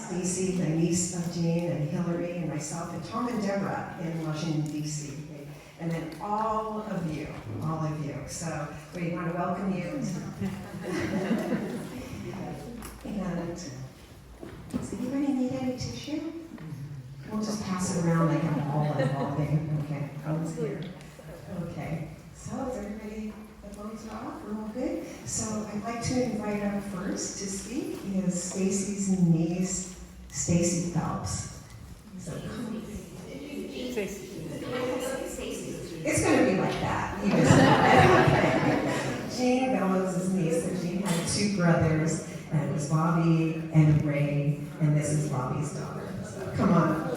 Stacy, the niece of Jean and Hillary and myself, and Tom and Deborah in Washington, D.C. And then all of you. So we want to welcome you. And does anybody need any tissue? We'll just pass it around like a ball thing. Okay, phone's here. Okay, so is everybody, the phones are off? We're all good? So I'd like to invite up first to speak is Stacy's niece, Stacy Phelps. So it's going to be like that. You just okay. Jean Veloz' niece, so Jean had two brothers, and it was Bobby and Ray, and this is Bobby's daughter. So come on up.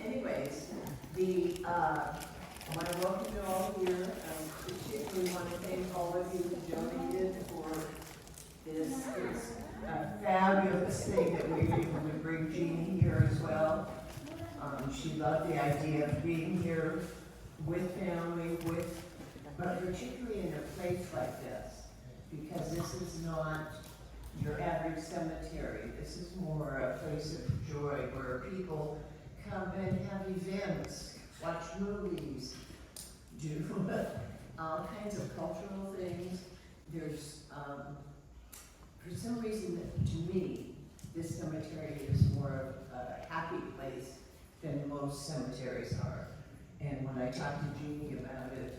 Anyways, I want to welcome you all here. Particularly want to thank all of you who donated for this fabulous thing that we were able to bring Jean here as well. She loved the idea of being here with family, but particularly in a place like this, because this is not your average cemetery. This is more a place of joy where people come and have events, watch movies, do all kinds of cultural things. There's, for some reason, to me, this cemetery is more of a happy place than most cemeteries are. And when I talked to Jeannie about it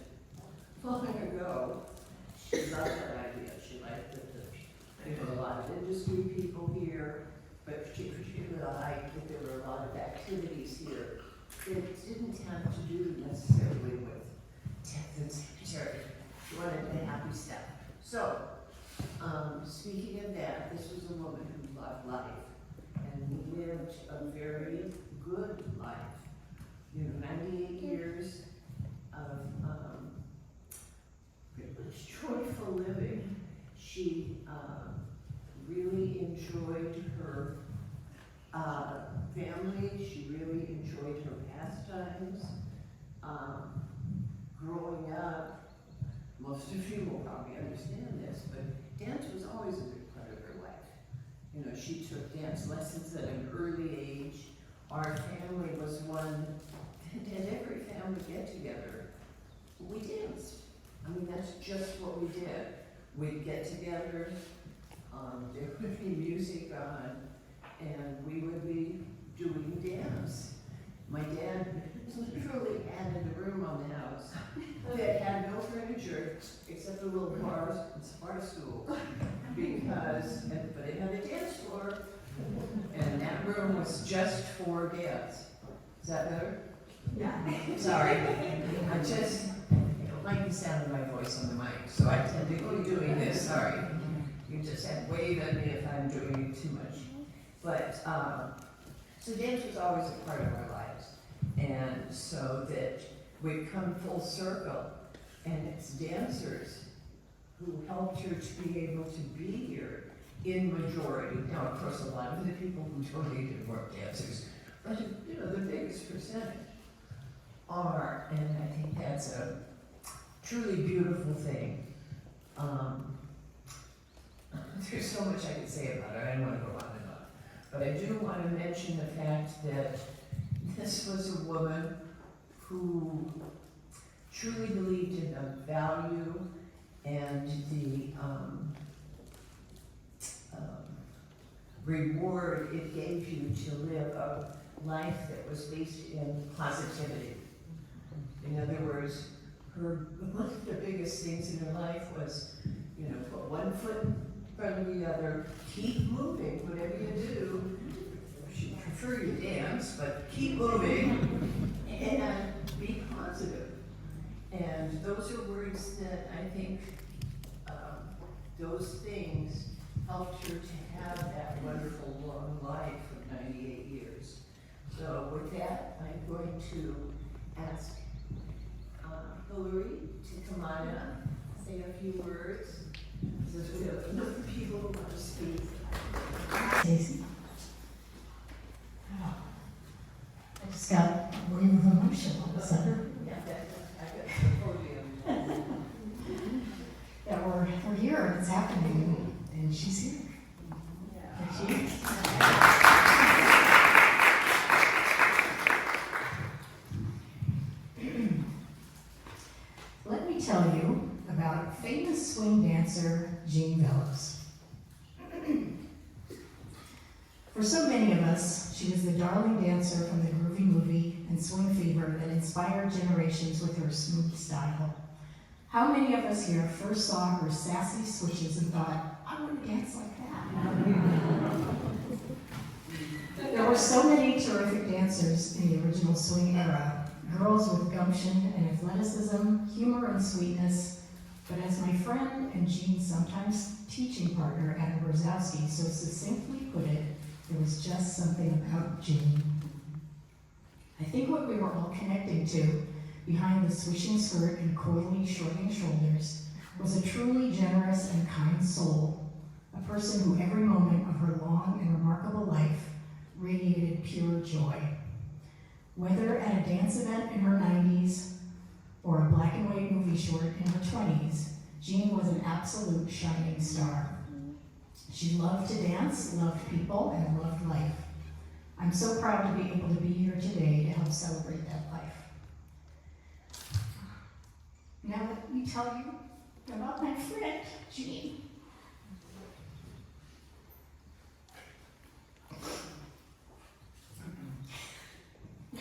long ago, she loved that idea. She liked that there were a lot of industry people here, but she particularly liked that there were a lot of activities here that didn't have to do necessarily with death and cemetery. She wanted the happy stuff. So, speaking of that, this was a woman who loved life and lived a very good life. 98 years of joyful living. She really enjoyed her family. She really enjoyed her pastimes. Growing up, most of you will probably understand this, but dance was always a big part of her life. She took dance lessons at an early age. Our family was one, and every family get-together, we danced. That's just what we did. We'd get together, there would be music on, and we would be doing dance. My dad literally added a room on the house that had no furniture except a little bar stool, but it had a dance floor, and that room was just for dance. Is that better? Yeah. Sorry. I don't like the sound of my voice on the mic, so I tend to be doing this. Sorry. You just have to wave at me if I'm doing it too much. But, so dance was always a part of our lives. And so that we've come full circle, and it's dancers who helped her to be able to be here in majority. Now, of course, a lot of the people who donated weren't dancers, but the biggest percentage are, and I think that's a truly beautiful thing. There's so much I could say about it. I don't want to go on and on. But I do want to mention the fact that this was a woman who truly believed in the value and the reward it gave you to live a life that was based in positivity. In other words, one of the biggest things in her life was, put one foot in front of the other, keep moving, whatever you do. She'd prefer you dance, but keep moving and be positive. And those are words that I think those things helped her to have that wonderful long life of 98 years. So with that, I'm going to ask Hillary to come on up, say a few words, since we have enough people who want to speak. Stacey. I just got a wave of emotion all of a sudden. Yeah, we're here and it's happening, and she's here. There she is. Let me tell you about famous swing dancer Jean Veloz. For so many of us, she was the darling dancer from the groovy movie and swing fever that inspired generations with her smooth style. How many of us here first saw her sassy switches and thought, I want to dance like that? There were so many terrific dancers in the original swing era, girls with gumption and athleticism, humor and sweetness, but as my friend and Jean's sometimes teaching partner, Adam Brzezowski, so succinctly put it, there was just something about Jean. I think what we were all connecting to, behind the swishing skirt and coyly shrugging shoulders, was a truly generous and kind soul, a person who every moment of her long and remarkable life radiated pure joy. Whether at a dance event in her 90s or a black and white movie short in her 20s, Jean was an absolute shining star. She loved to dance, loved people, and loved life. I'm so proud to be able to be here today to help celebrate that life. Now let me tell you about my friend, Jean. I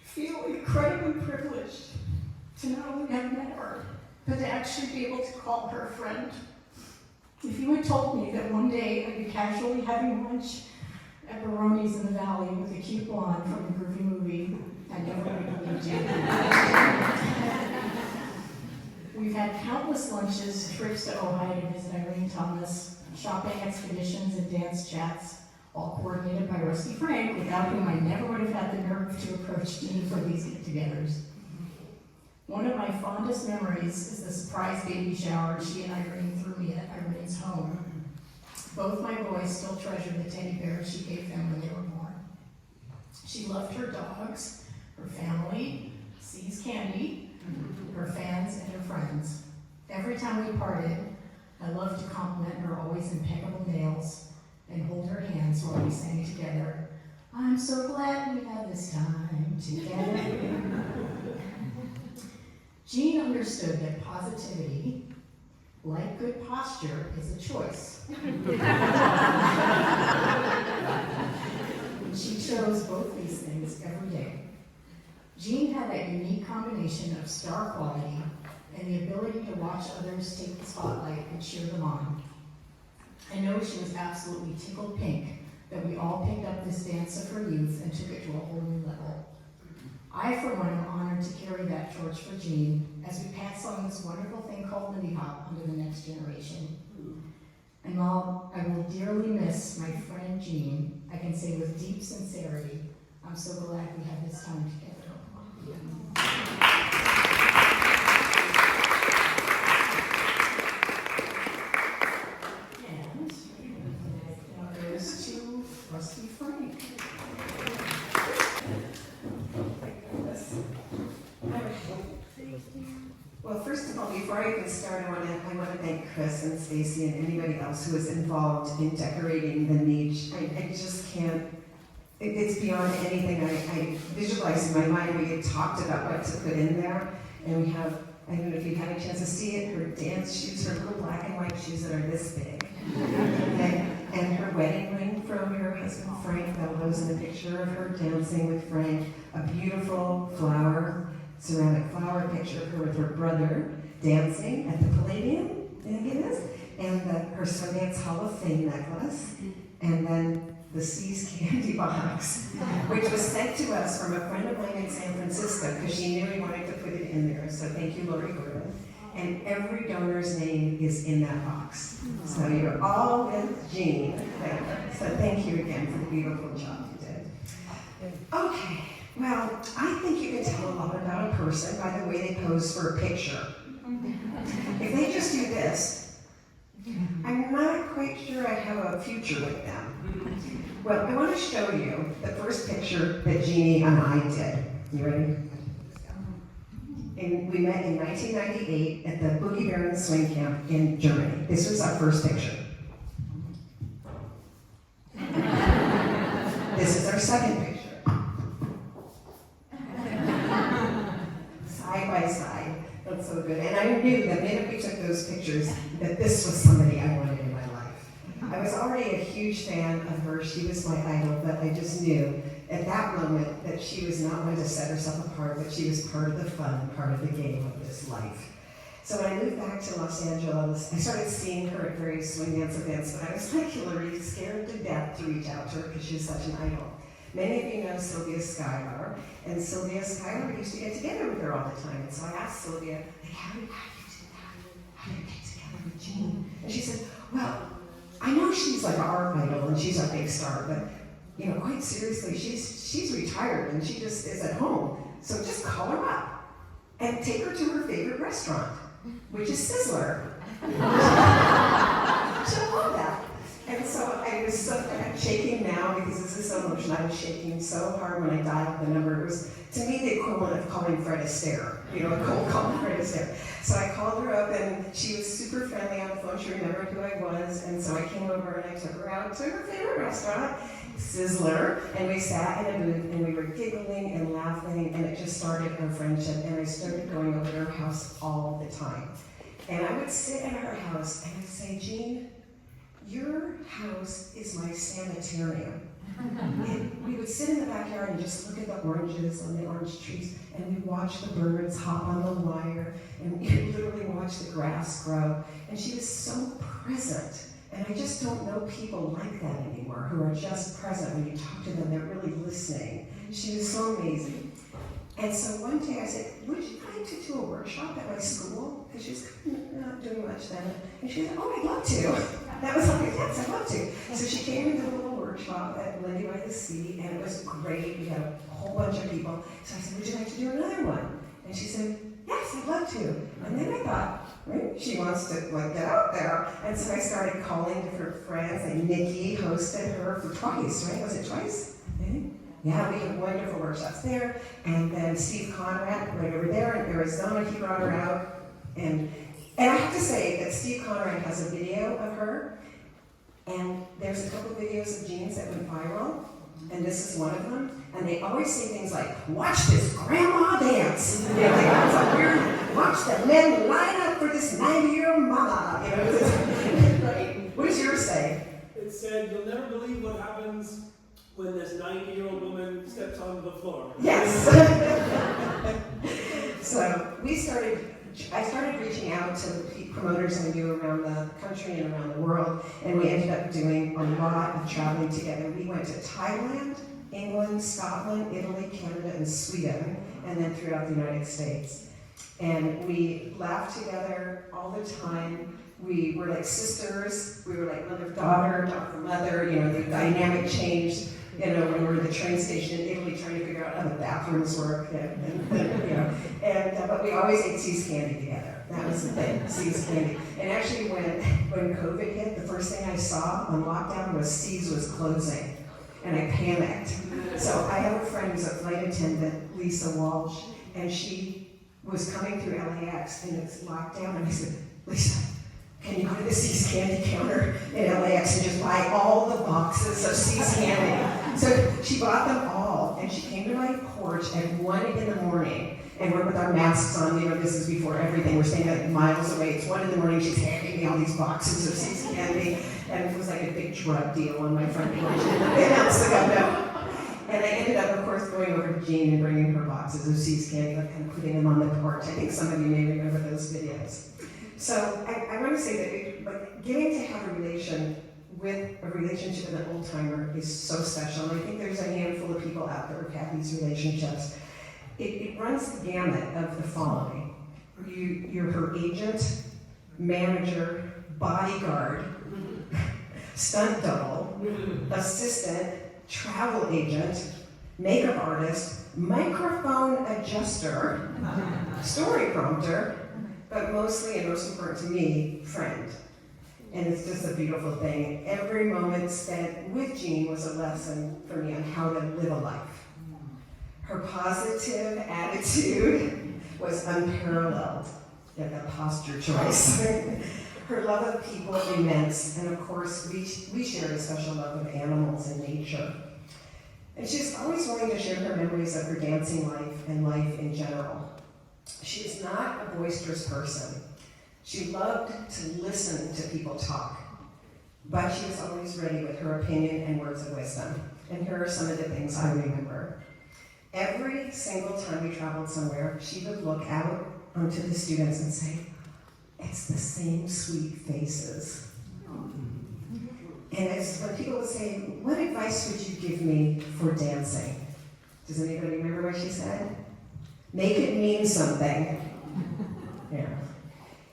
feel incredibly privileged to not only have met her, but to actually be able to call her a friend. If you had told me that one day I'd be casually having lunch at Baroni's in the Valley with a cute blonde from the groovy movie, I never would have believed you. We've had countless lunches, trips to Ojai to visit Irene Thomas, shopping expeditions and dance chats, all coordinated by Rusty Frank, without whom I never would have had the nerve to approach Jean for these get-togethers. One of my fondest memories is the surprise baby shower she and Irene threw me at Irene's home. Both my boys still treasure the teddy bears she gave them when they were born. She loved her dogs, her family, C's Candy, her fans, and her friends. Every time we parted, I loved to compliment her always impeccable nails and hold her hands while we sang together. I'm so glad we had this time together. Jean understood that positivity, like good posture, is a choice. She chose both these things every day. Jean had that unique combination of star quality and the ability to watch others take the spotlight and cheer them on. I know she was absolutely tickled pink that we all picked up this dance of her youth and took it to a whole new level. I, for one, am honored to carry that torch for Jean as we pass on this wonderful thing called Lindy Hop onto the next generation. And while I will dearly miss my friend Jean, I can say with deep sincerity, I'm so glad we had this time together. And now goes to Rusty Frank. Well, first of all, before I even start, I want to thank Chris and Stacy and anybody else who was involved in decorating the niche. I just can't, it's beyond anything I visualized in my mind. We had talked about what to put in there, and we have, I don't know if you've had a chance to see it, her dance shoes, her little black and white shoes that are this big. Okay? And her wedding ring from her husband Frank Veloz, in a picture of her dancing with Frank, a beautiful ceramic flower picture of her with her brother dancing at the Palladium, I think it is, and her Sundance Hall of Fame necklace, and then the C's candy box, which was sent to us from a friend of mine in San Francisco because she knew we wanted to put it in there. So thank you, Lori Gordon. And every donor's name is in that box. So you're all with Jean. So thank you again for the beautiful job you did. Okay. Well, I think you can tell a lot about a person by the way they pose for a picture. If they just do this, I'm not quite sure I have a future with them. Well, I want to show you the first picture that Jeannie and I did. You ready? And we met in 1998 at the Boogie Baron Swing Camp in Germany. This was our first picture. This is our second picture. Side by side. That's so good. And I knew the minute we took those pictures that this was somebody I wanted in my life. I was already a huge fan of her. She was my idol, but I just knew at that moment that she was not one to set herself apart, but she was part of the fun, part of the game of this life. So when I moved back to Los Angeles, I started seeing her at various swing dance events, but I was like Hillary, scared to death to reach out to her because she was such an idol. Many of you know Sylvia Schuyler, and Sylvia Schuyler used to get together with her all the time. And so I asked Sylvia, like, how do you get together with Jean? And she said, well, I know she's like our idol and she's our big star, but you know, quite seriously, she's retired and she just is at home. So just call her up and take her to her favorite restaurant, which is Sizzler. She'll love that. And so I was so, I'm shaking now because this is so emotional. I was shaking so hard when I dialed the number. It was, to me, the equivalent of calling Fred Astaire. You know, a cold call from Fred Astaire. So I called her up and she was super friendly on the phone. She remembered who I was. And so I came over and I took her out to her favorite restaurant, Sizzler. And we sat in a booth and we were giggling and laughing. And it just started our friendship. And I started going over to her house all the time. And I would sit in her house and I'd say, Jean, your house is my sanitarium. And we would sit in the backyard and just look at the oranges on the orange trees, and we'd watch the birds hop on the wire, and we would literally watch the grass grow. And she was so present. And I just don't know people like that anymore, who are just present when you talk to them, they're really listening. She was so amazing. And so one day I said, would you like to do a workshop at my school? Because she was not doing much then. And she said, oh, I'd love to. That was like, yes, I'd love to. So she came and did a little workshop at Lindy by the Sea, and it was great. We had a whole bunch of people. So I said, would you like to do another one? And she said, yes, I'd love to. And then I thought, maybe she wants to like get out there. And so I started calling different friends, and Nikki hosted her for twice, right? Was it twice? Maybe? Yeah, we had wonderful workshops there. And then Steve Conrad, right over there in Arizona, he brought her out. And I have to say that Steve Conrad has a video of her, and there's a couple videos of Jean's that went viral, and this is one of them. And they always say things like, watch this grandma dance. You know, that's a weird, watch the men line up for this 90-year-old mama. You know, right? What does yours say? It said, you'll never believe what happens when this 90-year-old woman steps onto the floor. Yes. So I started reaching out to promoters I knew around the country and around the world, and we ended up doing a lot of traveling together. We went to Thailand, England, Scotland, Italy, Canada, and Sweden, and then throughout the United States. And we laughed together all the time. We were like sisters. We were like mother-daughter, daughter-mother. You know, the dynamic changed. You know, when we were at the train station in Italy trying to figure out how the bathrooms work, but we always ate See's candy together. That was the thing, See's candy. And actually, when COVID hit, the first thing I saw on lockdown was See's was closing, and I panicked. So I have a friend who's a flight attendant, Lisa Walsh, and she was coming through LAX, and it's locked down, and I said, Lisa, can you go to the See's candy counter in LAX and just buy all the boxes of See's candy? So she bought them all, and she came to my porch at 1 in the morning, and we're with our masks on. You know, this is before everything. We're staying like miles away. It's 1 in the morning. She's handing me all these boxes of See's candy, and it was like a big drug deal on my front porch. They announced the governor. And I ended up, of course, going over to Jean and bringing her boxes of See's candy and putting them on the porch. I think some of you may remember those videos. So I want to say that getting to have a relationship with an old timer is so special. And I think there's a handful of people out there who've had these relationships. It runs the gamut of the following. You're her agent, manager, bodyguard, stunt double, assistant, travel agent, makeup artist, microphone adjuster, story prompter, but mostly, and most important to me, friend. And it's just a beautiful thing. Every moment spent with Jean was a lesson for me on how to live a life. Her positive attitude was unparalleled. Yeah, that posture choice. Her love of people immense, and of course, we shared a special love of animals and nature. And she was always willing to share her memories of her dancing life and life in general. She was not a boisterous person. She loved to listen to people talk, but she was always ready with her opinion and words of wisdom. And here are some of the things I remember. Every single time we traveled somewhere, she would look out onto the students and say, "It's the same sweet faces." And it's when people would say, "What advice would you give me for dancing?" Does anybody remember what she said? Make it mean something. Yeah.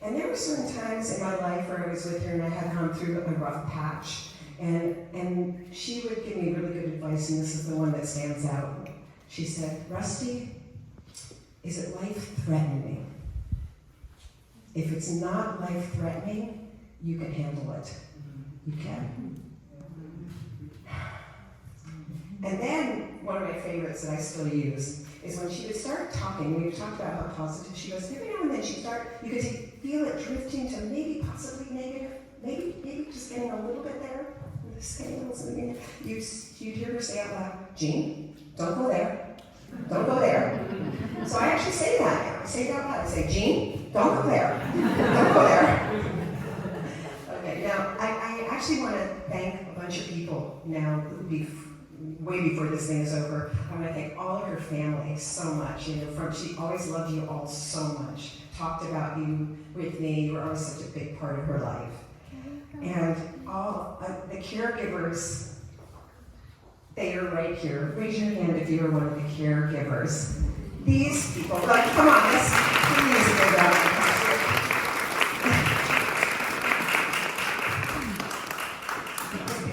And there were certain times in my life where I was with her and I had gone through a rough patch. And she would give me really good advice, and this is the one that stands out. She said, "Rusty, is it life-threatening? If it's not life-threatening, you can handle it. You can." And then, one of my favorites that I still use is when she would start talking. We talked about how positive she was. Every now and then you could feel it drifting to maybe possibly negative, maybe just getting a little bit there. The scales, you'd hear her say out loud, "Jean, don't go there. Don't go there." So I actually say that now. I say it out loud. I say, "Jean, don't go there. Don't go there." Okay, now I actually want to thank a bunch of people now, way before this thing is over. I want to thank all of her family so much. She always loved you all so much. Talked about you with me. You were always such a big part of her life. And all the caregivers, they are right here. Raise your hand if you are one of the caregivers. These people, come on, let's please give that a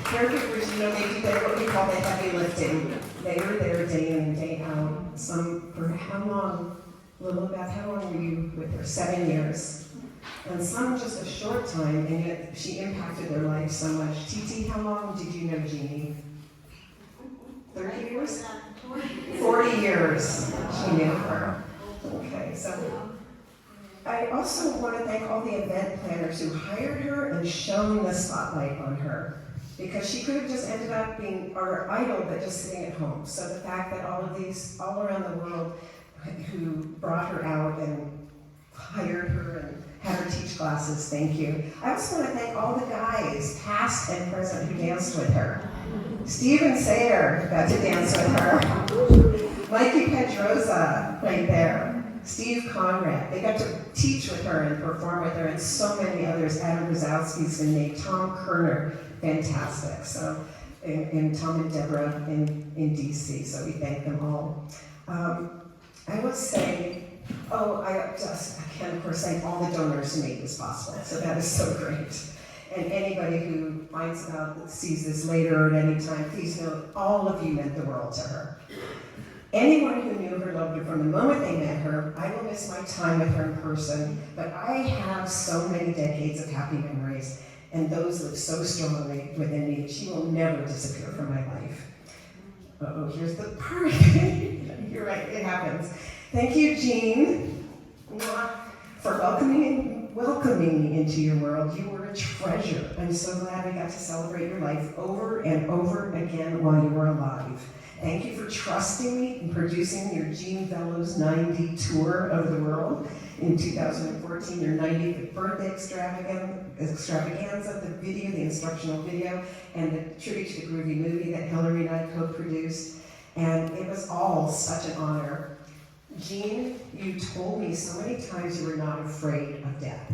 caregivers, they do what we call the heavy lifting. They were there day in and day out. Some, for how long? Little Beth, how long were you with her? 7 years. And some just a short time, and yet she impacted their life so much. Titi, how long did you know Jeannie? 30 years? 40 years she knew her. Okay, so I also want to thank all the event planners who hired her and shone the spotlight on her, because she could have just ended up being our idol, but just sitting at home. So the fact that all of these, all around the world, who brought her out and hired her and had her teach classes, thank you. I also want to thank all the guys, past and present, who danced with her. Stephen Sayer got to dance with her. Mikey Pedroza, right there. Steve Conrad, they got to teach with her and perform with her, and so many others. Adam Brzezowski's been named, Tom Kerner, fantastic. So, and Tom and Deborah in DC, so we thank them all. I will say, I can of course thank all the donors who made this possible, so that is so great. And anybody who sees this later or at any time, please know all of you meant the world to her. Anyone who knew her loved her from the moment they met her. I will miss my time with her in person, but I have so many decades of happy memories, and those live so strongly within me. She will never disappear from my life. Here's the part. You're right, it happens. Thank you, Jean, for welcoming me into your world. You were a treasure. I'm so glad we got to celebrate your life over and over again while you were alive. Thank you for trusting me in producing your Jean Veloz 90 tour of the world in 2014, your 90th birthday extravaganza, the video, the instructional video, and the tribute to the Groovy movie that Hillary and I co-produced. And it was all such an honor. Jean, you told me so many times you were not afraid of death,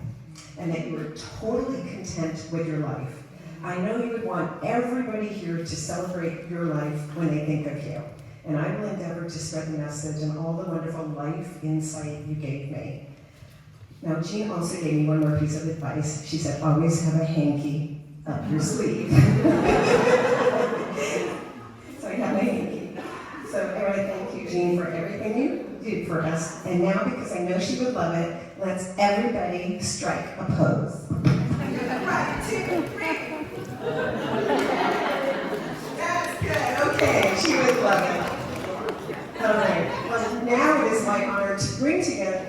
and that you were totally content with your life. I know you would want everybody here to celebrate your life when they think of you. And I will endeavor to spread the message and all the wonderful life insight you gave me. Now, Jean also gave me one more piece of advice. She said, always have a hanky up your sleeve. So I have a hanky. So I want to thank you, Jean, for everything you did for us. And now, because I know she would love it, let's everybody strike a pose. Right. 2, 3. That's good. Okay, she would love it. All right. Well, now it is my honor to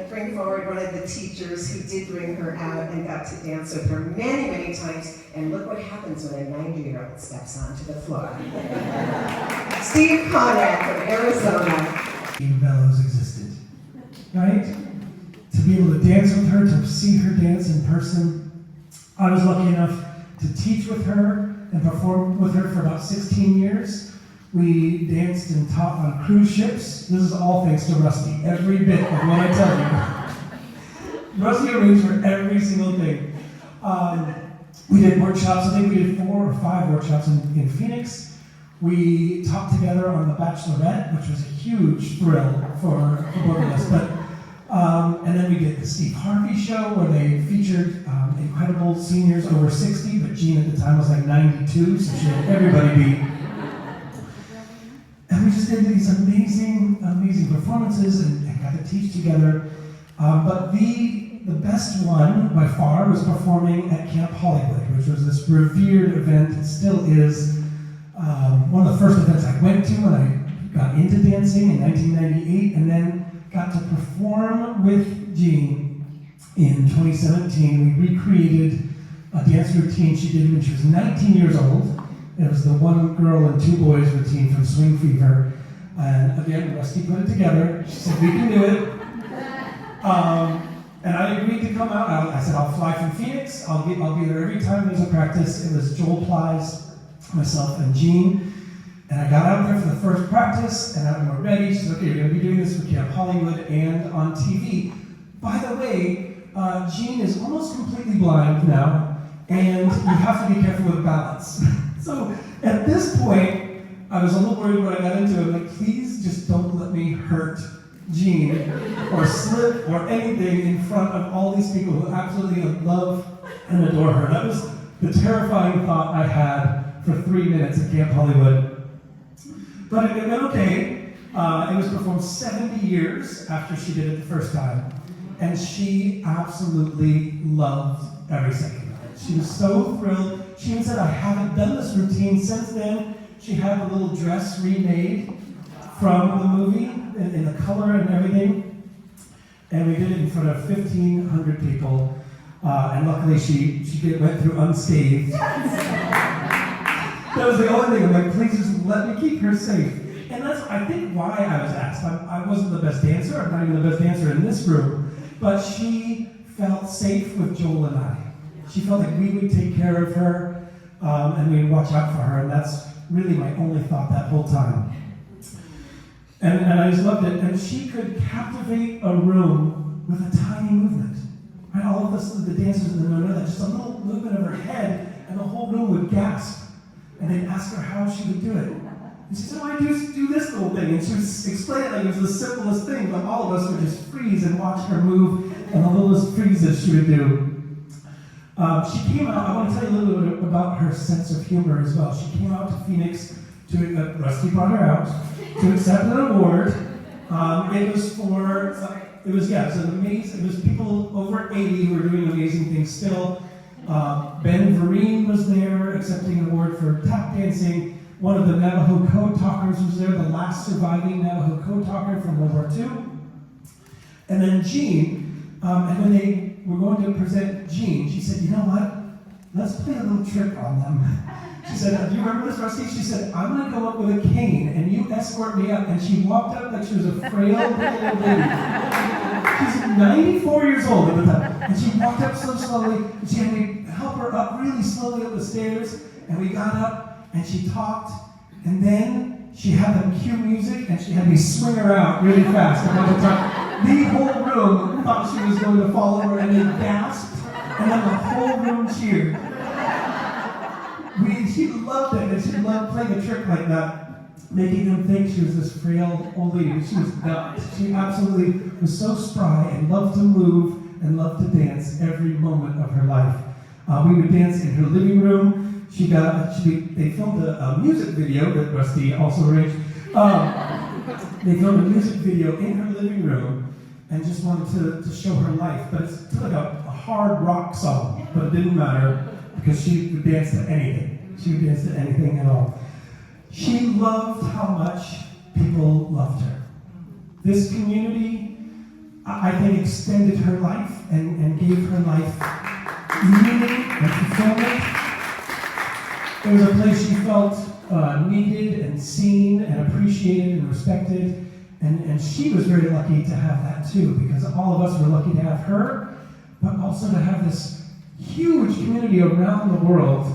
bring forward one of the teachers who did bring her out and got to dance with her many, many times. And look what happens when a 90-year-old steps onto the floor. Steve Conrad from Arizona. Jean Veloz existed, right? To be able to dance with her, to see her dance in person. I was lucky enough to teach with her and perform with her for about 16 years. We danced and taught on cruise ships. This is all thanks to Rusty, every bit of what I tell you. Rusty arranged for every single thing. We did workshops, I think we did 4 or 5 workshops in Phoenix. We taught together on The Bachelorette, which was a huge thrill for both of us. But, and then we did the Steve Harvey show where they featured incredible seniors over 60, but Jean at the time was like 92, so she had everybody beat. And we just did these amazing, amazing performances and got to teach together. But the best one, by far, was performing at Camp Hollywood, which was this revered event. It still is one of the first events I went to when I got into dancing in 1998, and then got to perform with Jean in 2017. We recreated a dance routine she did when she was 19 years old. It was the 1 girl and 2 boys routine from Swing Fever. And again, Rusty put it together. She said, we can do it. And I agreed to come out. I said, I'll fly from Phoenix. I'll be there every time there's a practice. It was Joel Plies, myself, and Jean. And I got out there for the first practice, and we were ready. She said, okay, you're going to be doing this for Camp Hollywood and on TV. By the way, Jean is almost completely blind now, and you have to be careful with balance. So at this point, I was a little worried when I got into it. I'm like, please just don't let me hurt Jean or slip or anything in front of all these people who absolutely love and adore her. That was the terrifying thought I had for 3 minutes at Camp Hollywood. But it went okay. It was performed 70 years after she did it the first time. And she absolutely loved every second of it. She was so thrilled. She even said, I haven't done this routine since then. She had the little dress remade from the movie in the color and everything. And we did it in front of 1,500 people. And luckily she went through unscathed. That was the only thing. I'm like, please just let me keep her safe. And that's, I think, why I was asked. I wasn't the best dancer. I'm not even the best dancer in this room. But she felt safe with Joel and I. She felt like we would take care of her, and we would watch out for her. And that's really my only thought that whole time. And I just loved it. And she could captivate a room with a tiny movement. Right? All of us, the dancers in the room, know that just a little movement of her head, and the whole room would gasp. And they'd ask her how she would do it. And she said, oh, I do this little thing. And she would explain it like it was the simplest thing, but all of us would just freeze and watch her move, and the littlest freezes she would do. She came out, I want to tell you a little bit about her sense of humor as well. She came out to Phoenix, Rusty brought her out, to accept an award. It was an amazing, it was people over 80 who were doing amazing things still. Ben Vereen was there accepting an award for tap dancing. One of the Navajo code talkers was there, the last surviving Navajo code talker from World War II. And then Jean, and when they were going to present Jean, she said, you know what? Let's play a little trick on them. She said, do you remember this, Rusty? She said, I'm going to go up with a cane, and you escort me up. And she walked up like she was a frail little lady. She's 94 years old at the time. And she walked up so slowly, and she had me help her up really slowly up the stairs. And we got up, and she talked, and then she had them cue music, and she had me swing her out really fast. The whole room thought she was going to fall over, and they gasped, and then the whole room cheered. She loved it, and she loved playing a trick like that, making them think she was this frail old lady. She was not. She absolutely was so spry and loved to move and loved to dance every moment of her life. We would dance in her living room. They filmed a music video that Rusty also arranged. They filmed a music video in her living room and just wanted to show her life. But it's like a hard rock song, but it didn't matter. because she would dance to anything. She would dance to anything at all. She loved how much people loved her. This community, I think, extended her life and gave her life meaning and fulfillment. It was a place she felt needed and seen and appreciated and respected. And she was very lucky to have that too, because all of us were lucky to have her, but also to have this huge community around the world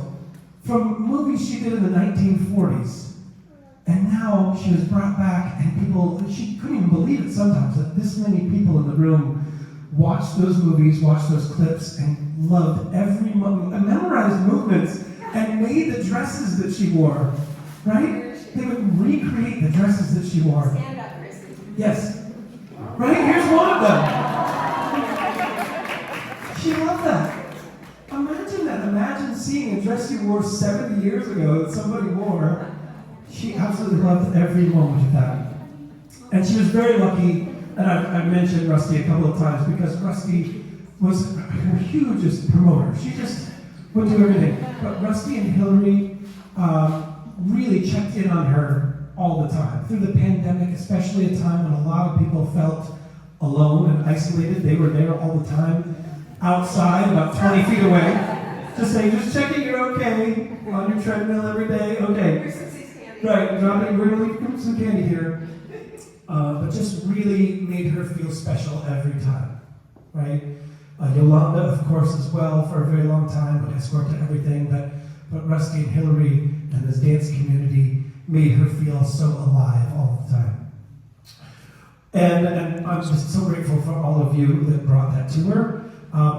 from movies she did in the 1940s. And now she was brought back, and she couldn't even believe it sometimes, that this many people in the room watched those movies, watched those clips, and loved every moment, and memorized movements, and made the dresses that she wore, right? They would recreate the dresses that she wore. Stand up, Chrissy. Yes. Right? Here's one of them. She loved that. Imagine that. Imagine seeing a dress you wore 70 years ago that somebody wore. She absolutely loved every moment of that. And she was very lucky, and I've mentioned Rusty a couple of times, because Rusty was her hugest promoter. She just would do everything. But Rusty and Hillary really checked in on her all the time. Through the pandemic, especially a time when a lot of people felt alone and isolated, they were there all the time, outside, about 20 feet away, just saying, just checking you're okay, on your treadmill every day, okay. Here's some C's candy. Right, dropping, we're gonna leave some candy here. But just really made her feel special every time, right? Yolanda, of course, as well, for a very long time, would escort to everything, but Rusty and Hillary and this dance community made her feel so alive all the time. And I'm just so grateful for all of you that brought that to her.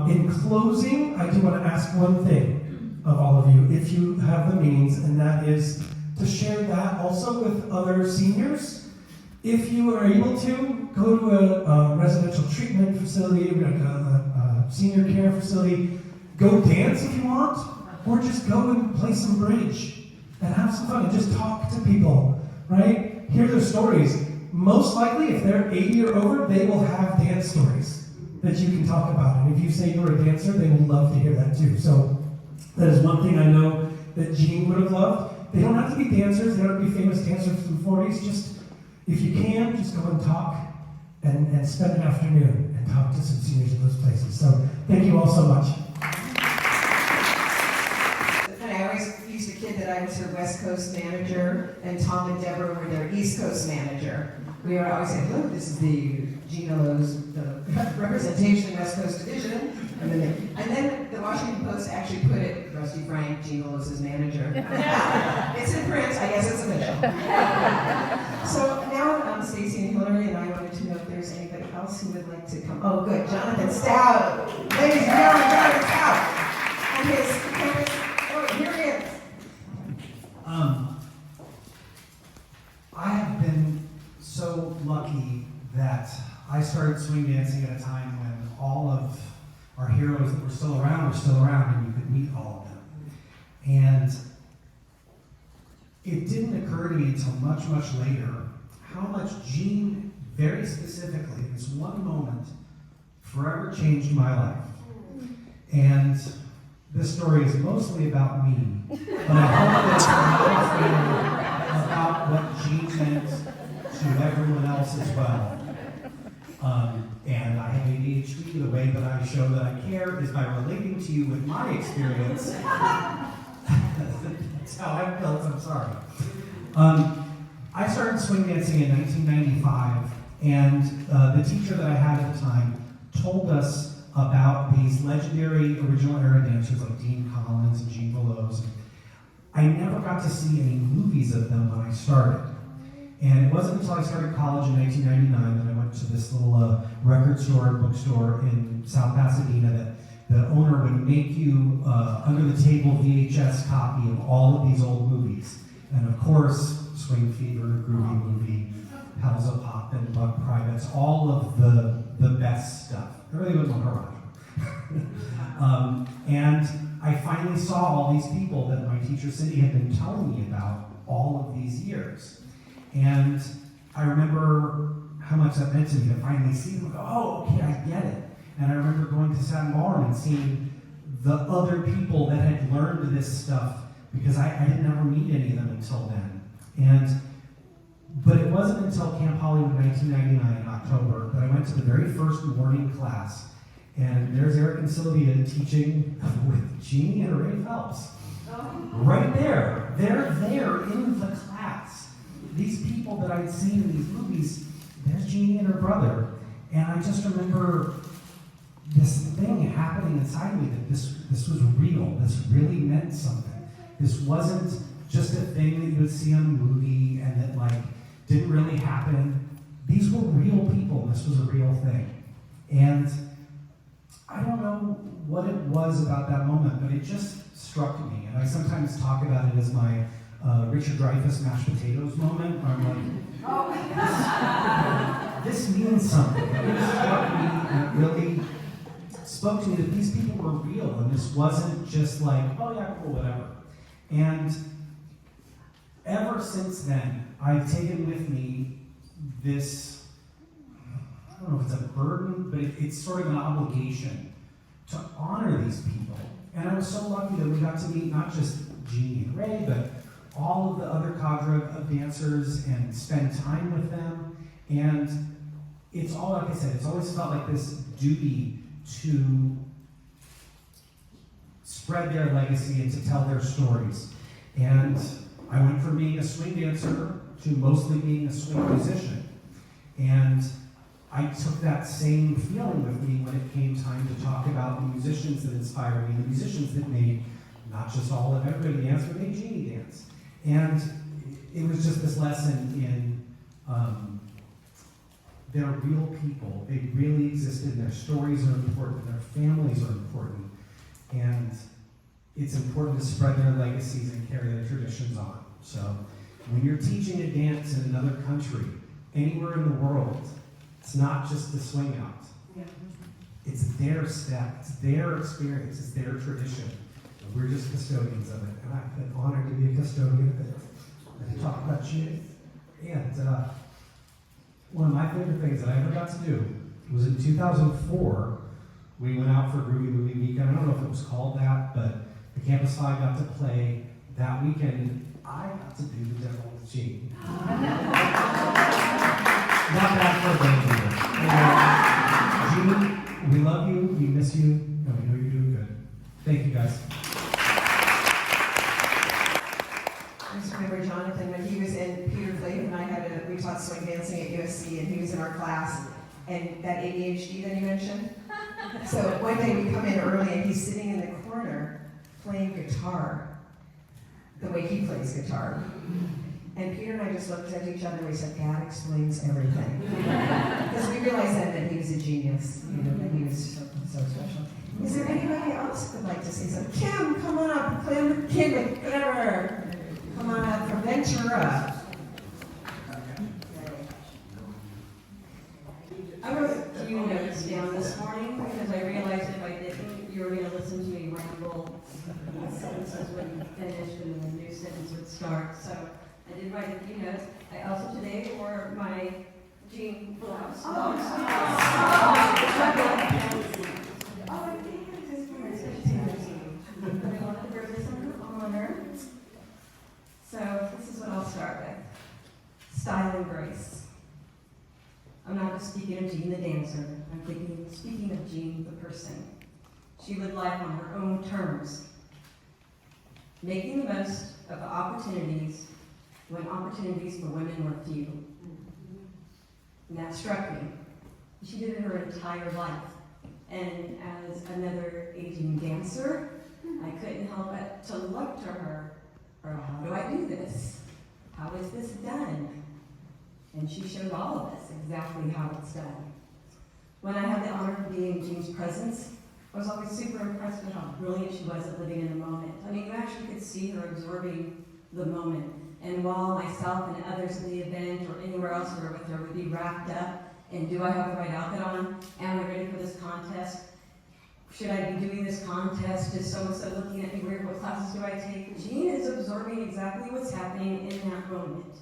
In closing, I do want to ask one thing of all of you, if you have the means, and that is to share that also with other seniors. If you are able to, go to a residential treatment facility, like a senior care facility, go dance if you want, or just go and play some bridge and have some fun and just talk to people, right? Hear their stories. Most likely, if they're 80 or over, they will have dance stories that you can talk about. And if you say you're a dancer, they would love to hear that too. So that is one thing I know that Jean would have loved. They don't have to be dancers. They don't have to be famous dancers from the 40s. Just, if you can, just go and talk and spend an afternoon and talk to some seniors in those places. So thank you all so much. I always used to kid that I was her West Coast manager, and Tom and Deborah were their East Coast manager. We would always say, look, this is the Jean Veloz, the representation West Coast division. And then the Washington Post actually put it, Rusty Frank, Jean Veloz's manager. It's in print, I guess it's official. So now Stacy and Hillary and I wanted to know if there's anybody else who would like to come. Oh, good, Jonathan Stout. Ladies and gentlemen, Jonathan Stout. And his parents, oh, here he is. I have been so lucky that I started swing dancing at a time when all of our heroes that were still around and you could meet all of them. And it didn't occur to me until much, much later how much Jean, very specifically, this one moment, forever changed my life. And this story is mostly about me, but I hope that it's about what Jean meant to everyone else as well. And I have ADHD. The way that I show that I care is by relating to you with my experience. That's how I felt, I'm sorry. I started swing dancing in 1995, and the teacher that I had at the time told us about these legendary original era dancers like Dean Collins and Jean Veloz. I never got to see any movies of them when I started. And it wasn't until I started college in 1999 that I went to this little record store and bookstore in South Pasadena that the owner would make you under the table VHS copy of all of these old movies. And of course, Swing Fever, Groovy Movie, Hell's a Pop, and Bug Privates, all of the best stuff. It really was on Horizon. And I finally saw all these people that my teacher Cindy had been telling me about all of these years. And I remember how much that meant to me to finally see them go, oh, okay, I get it. And I remember going to Satin Ballroom and seeing the other people that had learned this stuff, because I didn't ever meet any of them until then. But it wasn't until Camp Hollywood 1999 in October that I went to the very first morning class, and there's Eric and Sylvia teaching with Jeannie and Ray Phelps. Right there. They're there in the class. These people that I'd seen in these movies, there's Jeannie and her brother. And I just remember this thing happening inside me that this was real. This really meant something. This wasn't just a thing that you would see on a movie and that like didn't really happen. These were real people, and this was a real thing. And I don't know what it was about that moment, but it just struck me. And I sometimes talk about it as my Richard Dreyfuss mashed potatoes moment, where I'm like, this means something. It struck me, and it really spoke to me that these people were real, and this wasn't just like, oh yeah, cool, whatever. And ever since then, I've taken with me this, I don't know if it's a burden, but it's sort of an obligation to honor these people. And I was so lucky that we got to meet not just Jeannie and Ray, but all of the other cadre of dancers and spend time with them. And it's all, like I said, it's always felt like this duty to spread their legacy and to tell their stories. And I went from being a swing dancer to mostly being a swing musician. And I took that same feeling with me when it came time to talk about the musicians that inspired me, the musicians that made not just all of Everybody Dance, but made Jeannie dance. And it was just this lesson in they're real people. They really existed. Their stories are important. Their families are important. And it's important to spread their legacies and carry their traditions on. So when you're teaching a dance in another country, anywhere in the world, it's not just the swing out. It's their step. It's their experience. It's their tradition. And we're just custodians of it. And I've been honored to be a custodian of it. And to talk about you. And one of my favorite things that I ever got to do was in 2004, we went out for Groovy Movie Weekend. I don't know if it was called that, but the Campus 5 got to play that weekend. I got to do the Devil with Jean. Not bad for a band leader. Jean, we love you, we miss you, and we know you're doing good. Thank you, guys. I just remember Jonathan when he was in Peter Flake and we taught swing dancing at USC, and he was in our class, and that ADHD that you mentioned. So one day we come in early and he's sitting in the corner playing guitar the way he plays guitar. And Peter and I just looked at each other and we said, that explains everything. Because we realized then that he was a genius, that he was so special. Is there anybody else who would like to say something? Kim, come on up, Kim, whatever. Come on up from Ventura. I wrote a few notes down this morning because I realized if I didn't, you were going to listen to me ramble. Sentences wouldn't finish and the new sentence would start. So I did write a few notes. I also today wore my Jean Veloz. But I wanted to wear this in honor. So this is what I'll start with. Style and grace. I'm not just speaking of Jean the dancer, I'm speaking of Jean the person. She lived life on her own terms, making the most of the opportunities when opportunities for women were few. And that struck me. She did it her entire life. And as another aging dancer, I couldn't help but to look to her, or how do I do this? How is this done? And she showed all of us exactly how it's done. When I had the honor of being in Jean's presence, I was always super impressed with how brilliant she was at living in the moment. I mean, you actually could see her absorbing the moment. And while myself and others at the event or anywhere else who were with her would be wrapped up in, do I have the right outfit on? Am I ready for this contest? Should I be doing this contest? Is so-and-so looking at me weird? What classes do I take? Jean is absorbing exactly what's happening in that moment.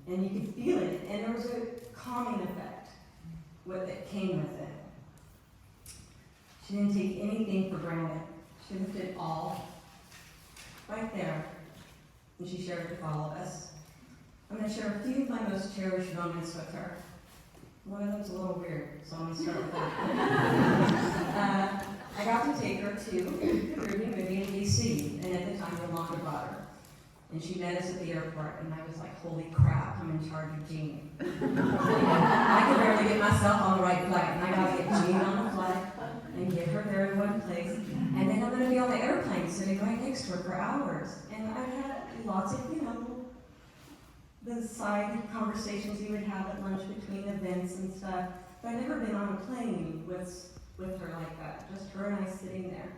And you could feel it, and there was a calming effect that came with it. She didn't take anything for granted. She lifted all right there, and she shared it with all of us. I'm going to share a few of my most cherished moments with her. One of them's a little weird, so I'm going to start with that. I got to take her to the Caribbean movie in D.C., and at the time, Yolanda brought her. And she met us at the airport, and I was like, holy crap, I'm in charge of Jean. I could barely get myself on the right flight, and I got to get Jean on the flight and get her there in one place. And then I'm going to be on the airplane sitting right next to her for hours. And I've had lots of, the side conversations you would have at lunch between events and stuff. But I've never been on a plane with her like that, just her and I sitting there.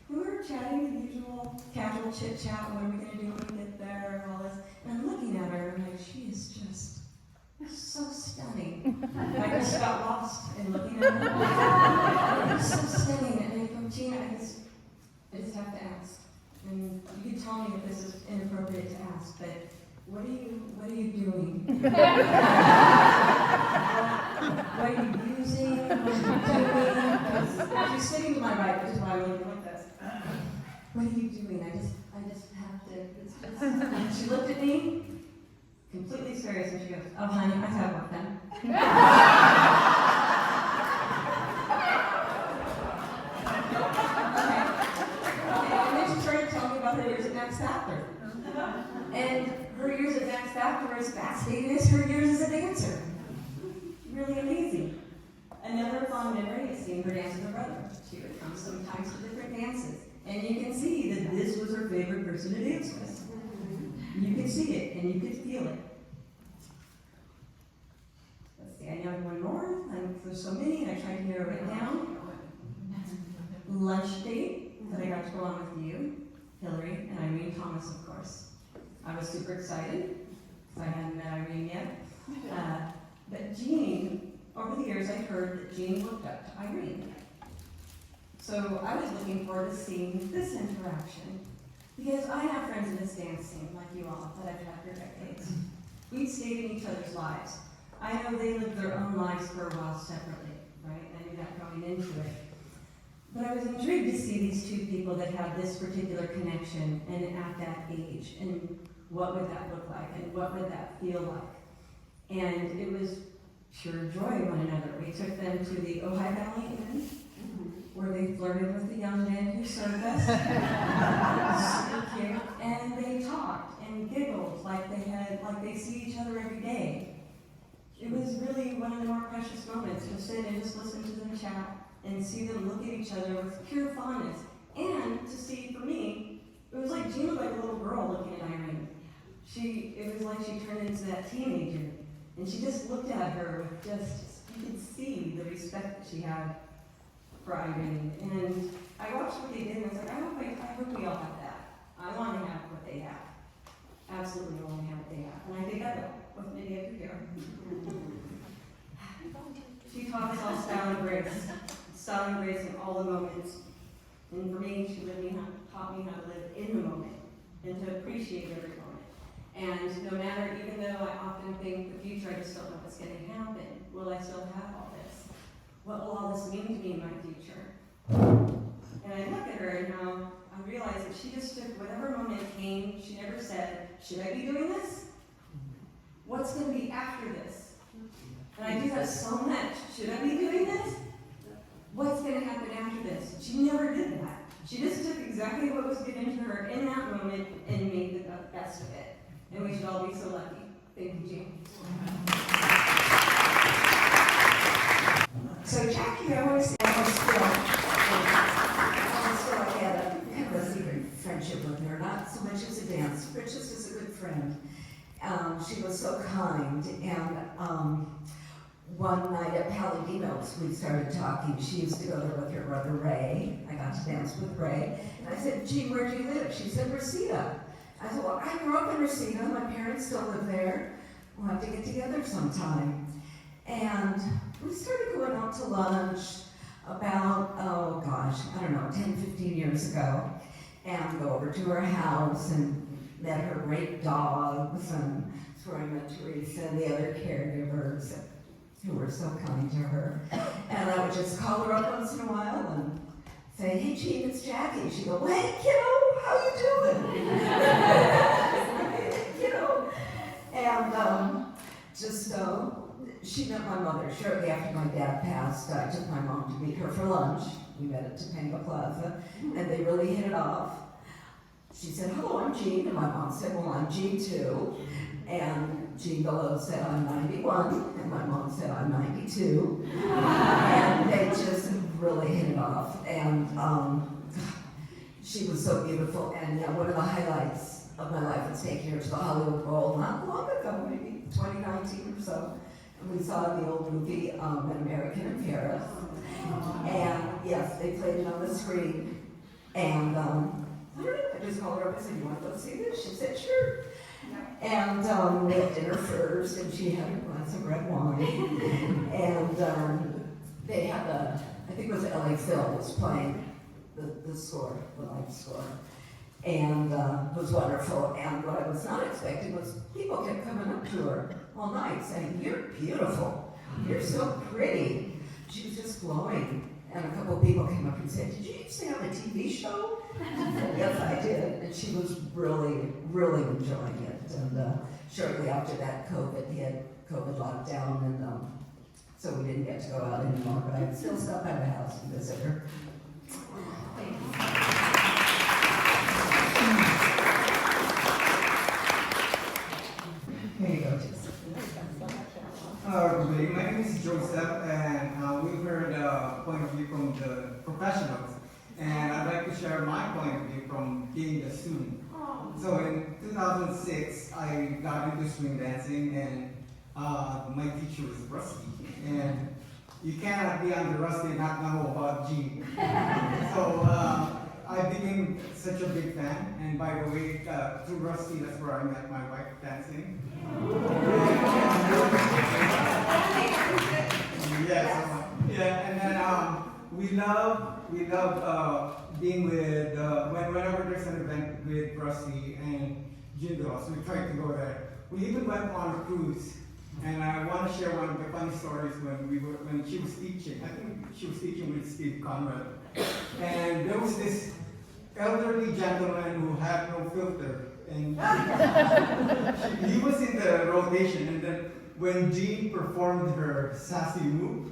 And we were chatting the usual casual chit chat, what are we going to do when we get there, and all this. And I'm looking at her, and I'm like, she is just so stunning. I just got lost in looking at her. So stunning. And from Gina, I just have to ask. And you can tell me if this is inappropriate to ask, but what are you doing? What are you using? What are you doing? Because she's sitting to my right, which is why I'm looking like this. What are you doing? I just have to. It's just. She looked at me, completely serious, and she goes, "Oh, honey, I have work done." Okay. And then she started telling me about her years at Max Factor. And her years at Max Factor were as fascinating as her years as a dancer. Really amazing. Another fond memory is seeing her dance with her brother. She would come sometimes to different dances. And you can see that this was her favorite person to dance with. You could see it, and you could feel it. Let's see, I know one more. There's so many, and I tried to narrow it down. Lunch date that I got to go on with you, Hillary, and Irene Thomas, of course. I was super excited, because I hadn't met Irene yet. But Jean, over the years, I heard that Jean looked up to Irene. So I was looking forward to seeing this interaction, because I have friends in this dance scene, like you all, that I've had for decades. We've stayed in each other's lives. I know they lived their own lives for a while separately, right? I knew that going into it. But I was intrigued to see these two people that had this particular connection, and at that age, and what would that look like, and what would that feel like? And it was pure joy one another. We took them to the Ojai Valley Inn, where they flirted with the young man who served us. Super cute. And they talked and giggled like they see each other every day. It was really one of the more precious moments to sit and just listen to them chat and see them look at each other with pure fondness. And to see, for me, it was like Jean was like a little girl looking at Irene. It was like she turned into that teenager. And she just looked at her with you could see the respect that she had for Irene. And I watched what they did, and I was like, I hope we all have that. I want to have what they have. Absolutely want to have what they have. And I think I will, with many of you here. She taught us all style and grace in all the moments. And for me, she taught me how to live in the moment and to appreciate every moment. And no matter, even though I often think the future, I just don't know what's going to happen. Will I still have all this? What will all this mean to me in my future? And I look at her and how I realize that she just took whatever moment came. She never said, should I be doing this? What's going to be after this? And I do that so much. Should I be doing this? What's going to happen after this? She never did that. She just took exactly what was given to her in that moment and made the best of it. And we should all be so lucky. Thank you, Jean. So Jackie, I want to say, I had a secret friendship with her, not so much as a dancer, but just as a good friend. She was so kind, and one night at Palladino's, we started talking. She used to go there with her brother Ray. I got to dance with Ray. And I said, Jean, where do you live? She said, Reseda. I said, well, I grew up in Reseda. My parents still live there. We'll have to get together sometime. And we started going out to lunch about, 10, 15 years ago. And go over to her house and met her great dogs. And that's where I met Teresa and the other caregivers who were so kind to her. And I would just call her up once in a while and say, hey Jean, it's Jackie. She'd go, hey kiddo, how you doing? Hey, kiddo. And she met my mother shortly after my dad passed. I took my mom to meet her for lunch. We met at Topanga Plaza, and they really hit it off. She said, hello, I'm Jean, and my mom said, well, I'm Jean too. And Jean Veloz said, I'm 91, and my mom said, I'm 92. And they just really hit it off. And she was so beautiful, and one of the highlights of my life was taking her to the Hollywood Bowl not long ago, maybe 2019 or so. And we saw the old movie, An American in Paris. And yes, they played it on the screen. And I just called her up and said, you want to go see this? She said, sure. And we had dinner first, and she had a glass of red wine. And they had I think it was LA Phil was playing the score, the live score. And it was wonderful. And what I was not expecting was people kept coming up to her all night saying, you're beautiful, you're so pretty. She was just glowing. And a couple of people came up and said, did you used to have a TV show? And yes, I did. And she was really, really enjoying it. And shortly after that, COVID hit, COVID lockdown, and so we didn't get to go out anymore. But I still stop by the house and visit her. Thank you. Here you go, Jess. Good evening. My name is Joseph, and we heard a point of view from the professionals, and I'd like to share my point of view from being a student. So in 2006, I got into swing dancing, and my teacher was Rusty, and you cannot be under Rusty and not know about Jean. So I became such a big fan, and by the way, through Rusty, that's where I met my wife dancing. Yes, yeah, and then we love being with whenever there's an event with Rusty and Jean Veloz, we try to go there. We even went on a cruise, and I want to share one of the funny stories when she was teaching. I think she was teaching with Steve Conrad, and there was this elderly gentleman who had no filter. And he was in the rotation, and then when Jean performed her sassy move,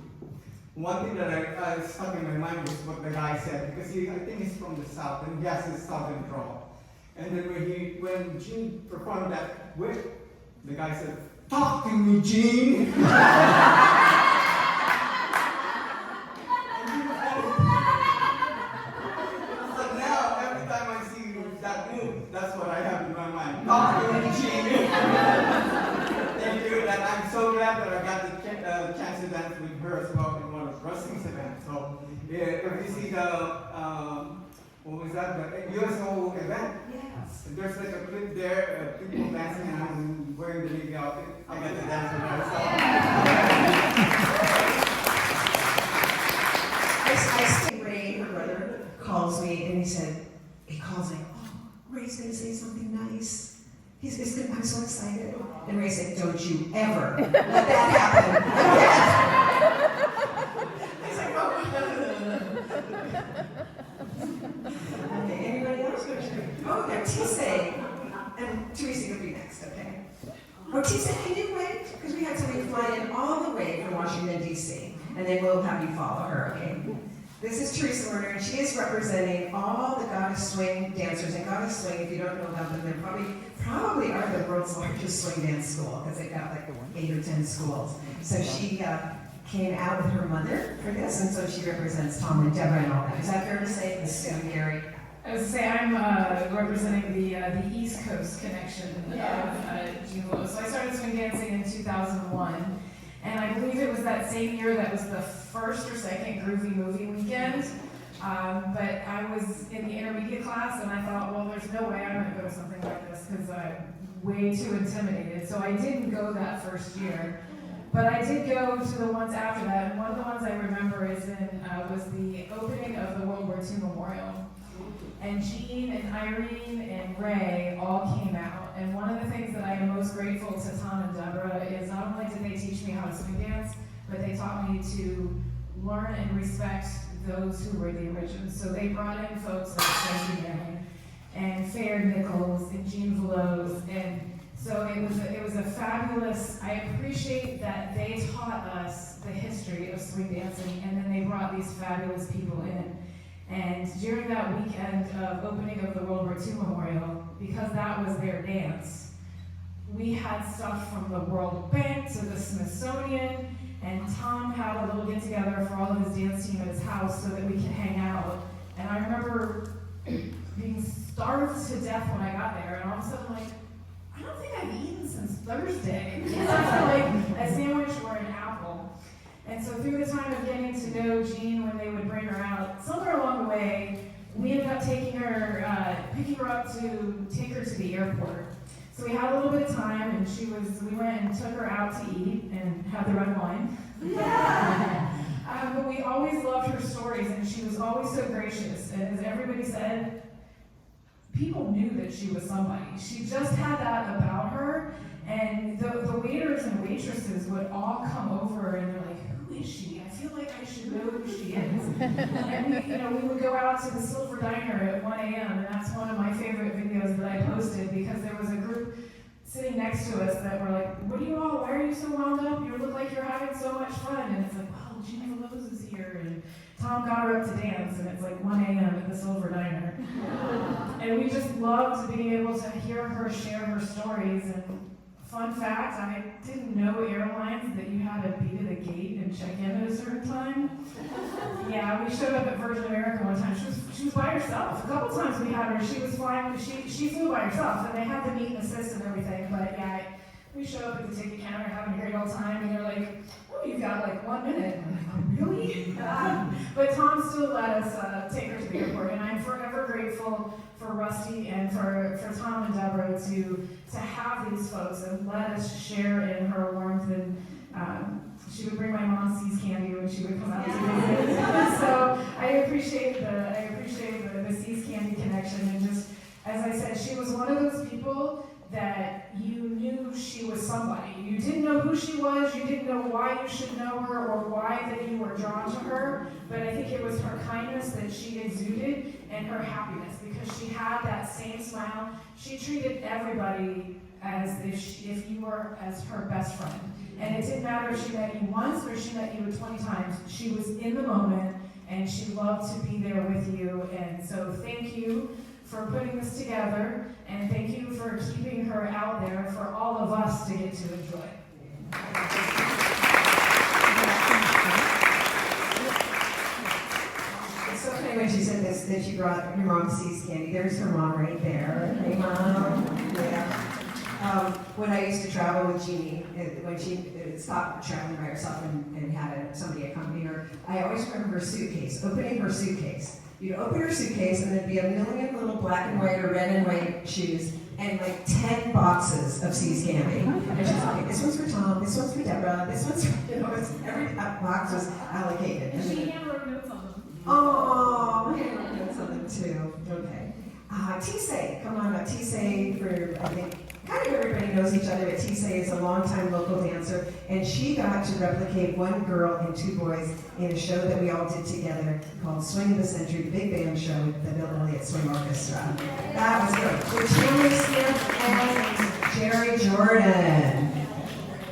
one thing that I stuck in my mind was what the guy said, because I think he's from the South, and he has his Southern drawl. And then when Jean performed that whip, the guy said, talk to me, Jean! That's what I have in my mind. Talk to me, Jean. Thank you, and I'm so glad that I got the chance to dance with her as well in one of Rusty's events. So if you see the, what was that, the USO event? Yes. There's like a clip there, people dancing, and I'm wearing the Navy outfit. I got to dance with her. So. Ray, her brother, calls me, and he calls me, Ray's going to say something nice. I'm so excited. And Ray said, don't you ever let that happen again. I said, oh. Okay, anybody else? Oh, yeah, Tise. And Teresa will be next, okay? Oh, Tise, can you wait? Because we had somebody fly in all the way from Washington, D.C. And then we'll have you follow her, okay? This is Teresa Werner, and she is representing all the Goddess Swing dancers. And Goddess Swing, if you don't know about them, they probably are the world's largest swing dance school, because they've got like 8 or 10 schools. So she came out with her mother for this, and so she represents Tom and Deborah and all that. Is that fair to say? This is Gary. I was to say I'm representing the East Coast connection of Jean Veloz. So I started swing dancing in 2001. And I believe it was that same year that was the first or second Groovy Movie Weekend. But I was in the intermediate class, and I thought, well, there's no way I'm going to go to something like this because I'm way too intimidated. So I didn't go that first year. But I did go to the ones after that, and one of the ones I remember was the opening of the World War II Memorial. And Jean and Irene and Ray all came out. And one of the things that I am most grateful to Tom and Deborah is not only did they teach me how to swing dance, but they taught me to learn and respect those who were the originals. So they brought in folks like Frankie Manning and Fair Nichols and Jean Veloz, and so it was a fabulous. I appreciate that they taught us the history of swing dancing, and then they brought these fabulous people in. And during that weekend of opening of the World War II Memorial, because that was their dance, we had stuff from the World Bank to the Smithsonian, and Tom had a little get-together for all of his dance team at his house so that we could hang out. And I remember being starved to death when I got there, and all of a sudden, like, I don't think I've eaten since Thursday. Because I had like a sandwich or an apple. And so through the time of getting to know Jean when they would bring her out, somewhere along the way, we ended up picking her up to take her to the airport. So we had a little bit of time, and we went and took her out to eat and had the red wine. But we always loved her stories, and she was always so gracious. And as everybody said, people knew that she was somebody. She just had that about her, and the waiters and waitresses would all come over and they're like, who is she? I feel like I should know who she is. And we would go out to the Silver Diner at 1 a.m., and that's one of my favorite videos that I posted, because there was a group sitting next to us that were like, why are you so wound up? You look like you're having so much fun. And it's like, wow, Jean Veloz is here, and Tom got her up to dance, and it's like 1 a.m. at the Silver Diner. And we just loved being able to hear her share her stories. And fun fact, I didn't know airlines that you had to be to the gate and check in at a certain time. Yeah, we showed up at Virgin America one time. She was by herself. A couple times we had her. She was flying. She flew by herself, and they had the meet and assist and everything. But yeah, we showed up at the ticket counter, having a great old time, and they're like, "Oh, you've got like 1 minute." And I'm like, "Oh, really?" But Tom still let us take her to the airport, and I'm forever grateful for Rusty and for Tom and Deborah to have these folks and let us share in her warmth. And she would bring my mom See's candy when she would come out to visit. So I appreciate the See's candy connection. And just as I said, she was one of those people that you knew she was somebody. You didn't know who she was, you didn't know why you should know her or why that you were drawn to her, but I think it was her kindness that she exuded and her happiness, because she had that same smile. She treated everybody as if you were as her best friend. And it didn't matter if she met you once or she met you 20 times. She was in the moment, and she loved to be there with you. And so thank you for putting this together, and thank you for keeping her out there for all of us to get to enjoy. It's so funny when she said this, that she brought her mom See's candy. There's her mom right there. Hey, Mom. Yeah. When I used to travel with Jeannie, when she stopped traveling by herself and had somebody accompany her, I always remember her suitcase, opening her suitcase. You'd open her suitcase, and there'd be a million little black and white or red and white shoes, and like 10 boxes of See's candy. And she's like, this one's for Tom, this one's for Deborah, this one's for, every box was allocated. And she handwrote notes on them. Oh, handwrote notes on them too. Okay. Tisei, come on up. Tisei, I think, kind of everybody knows each other, but Tisei is a longtime local dancer, and she got to replicate one girl and two boys in a show that we all did together called Swing of the Century, the big band show with the Bill Elliott Swing Orchestra. That was good. With Chandler Smith and Jerry Jordan.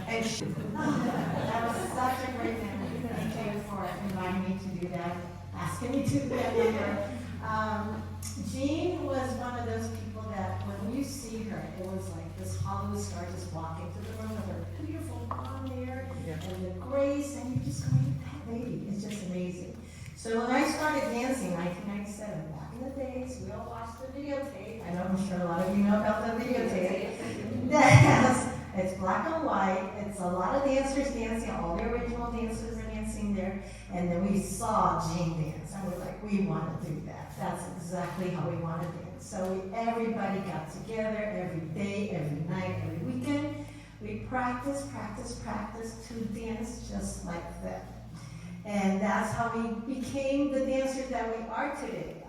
And That was such a great memory. Thank you for inviting me to do that, asking me to do that later. Jean was one of those people that when you see her, it was like this Hollywood star just walking through the room with her beautiful blonde hair and the grace, and you just go, that lady is just amazing. So when I started dancing, 1997, back in the days, we all watched the videotape. I know, I'm sure a lot of you know about the videotape. It's black and white. It's a lot of dancers dancing. All the original dancers are dancing there. And then we saw Jean dance, and we're like, we want to do that. That's exactly how we want to dance. So everybody got together every day, every night, every weekend. We practice to dance just like that. And that's how we became the dancers that we are today.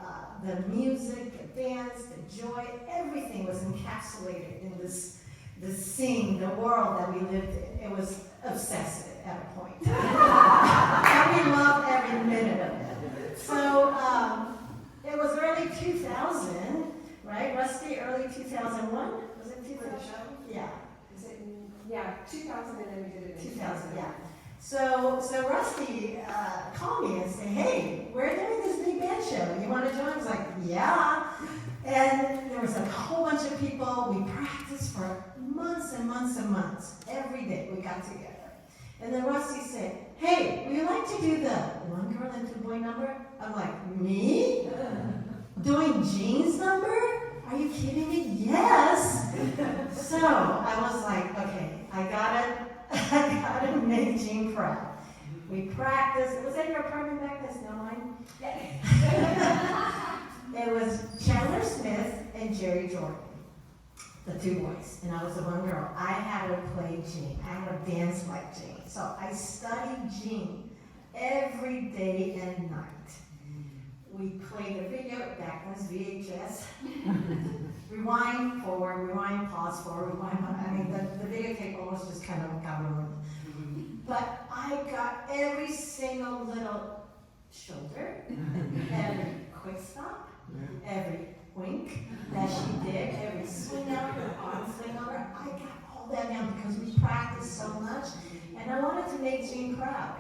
The music, the dance, the joy, everything was encapsulated in this scene, the world that we lived in. It was obsessive at a point. And we loved every minute of it. show? Yeah. Is it yeah, 2000 and then we did it in 2000, yeah. So Rusty called me and said, hey, we're doing this big band show. You want to join? I was like, yeah. And there was a whole bunch of people. We practiced for months and months and months. Every day we got together. And then Rusty said, hey, would you like to do the one girl and two boy number? I'm like, me? Doing Jean's number? Are you kidding me? Yes. So I was like, okay, I gotta make Jean proud. We practiced. Was that your apartment back then? No, mine? It was Chandler Smith and Jerry Jordan, the two boys, and I was the one girl. I had to play Jean. I had to dance like Jean. So I studied Jean every day and night. We played a video, back then it was VHS. Rewind forward, rewind, pause forward, rewind. I mean, the videotape almost just kind of got ruined. But I got every single little shoulder, every quick stop, every wink that she did, every swing out, arm swing over. I got all that down because we practiced so much, and I wanted to make Jean proud.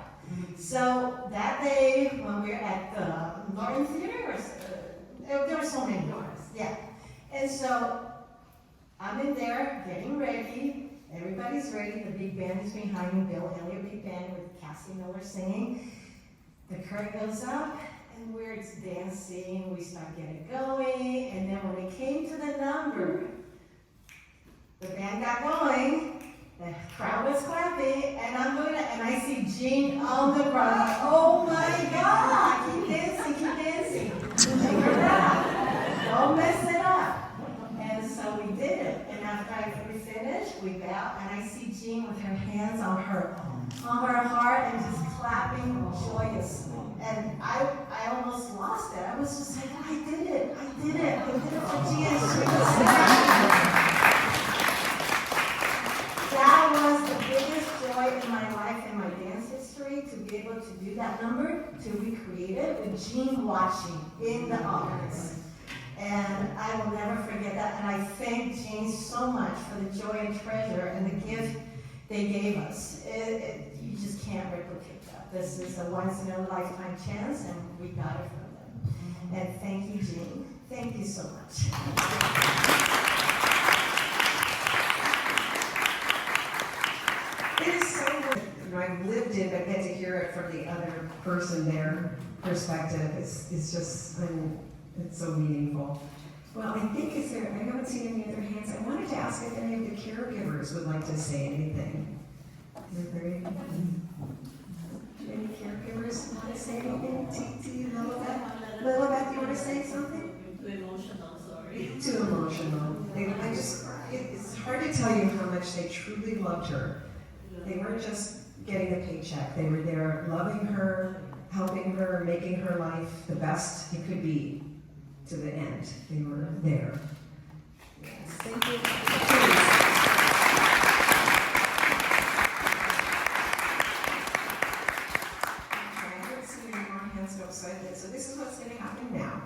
So that day, when we were at the Lawrence Theater, there were so many Lawrence, yeah. And so I'm in there getting ready. Everybody's ready. The big band is behind me, Bill Elliott Big Band with Cassie Miller singing. The curtain goes up, and we're dancing. We start getting going, and then when it came to the number, the band got going. The crowd was clapping, and and I see Jean on the ground. Oh my God! Keep dancing, keep dancing. Take her back. Don't mess it up. And so we did it. And after we finished, we bowed, and I see Jean with her hands on her heart and just clapping joyously. And I almost lost it. I was just like, I did it for Jean. That was the biggest joy in my life and my dance history, to be able to do that number, to recreate it with Jean watching in the audience. And I will never forget that. And I thank Jean so much for the joy and treasure and the gift they gave us. You just can't replicate that. This is a once-in-a-lifetime chance, and we got it from them. And thank you, Jean. Thank you so much. It is so good. I've lived it, but get to hear it from the other person, their perspective. It's just, it's so meaningful. Well, I haven't seen any other hands. I wanted to ask if any of the caregivers would like to say anything. Is there any caregivers want to say anything? Titi, Lilibeth? Lilibeth, do you want to say something? Too emotional, sorry. Too emotional. It's hard to tell you how much they truly loved her. They weren't just getting a paycheck. They were there loving her, helping her, making her life the best it could be to the end. They were there. Yes. Thank you. I haven't seen any more hands go upside down. So this is what's going to happen now.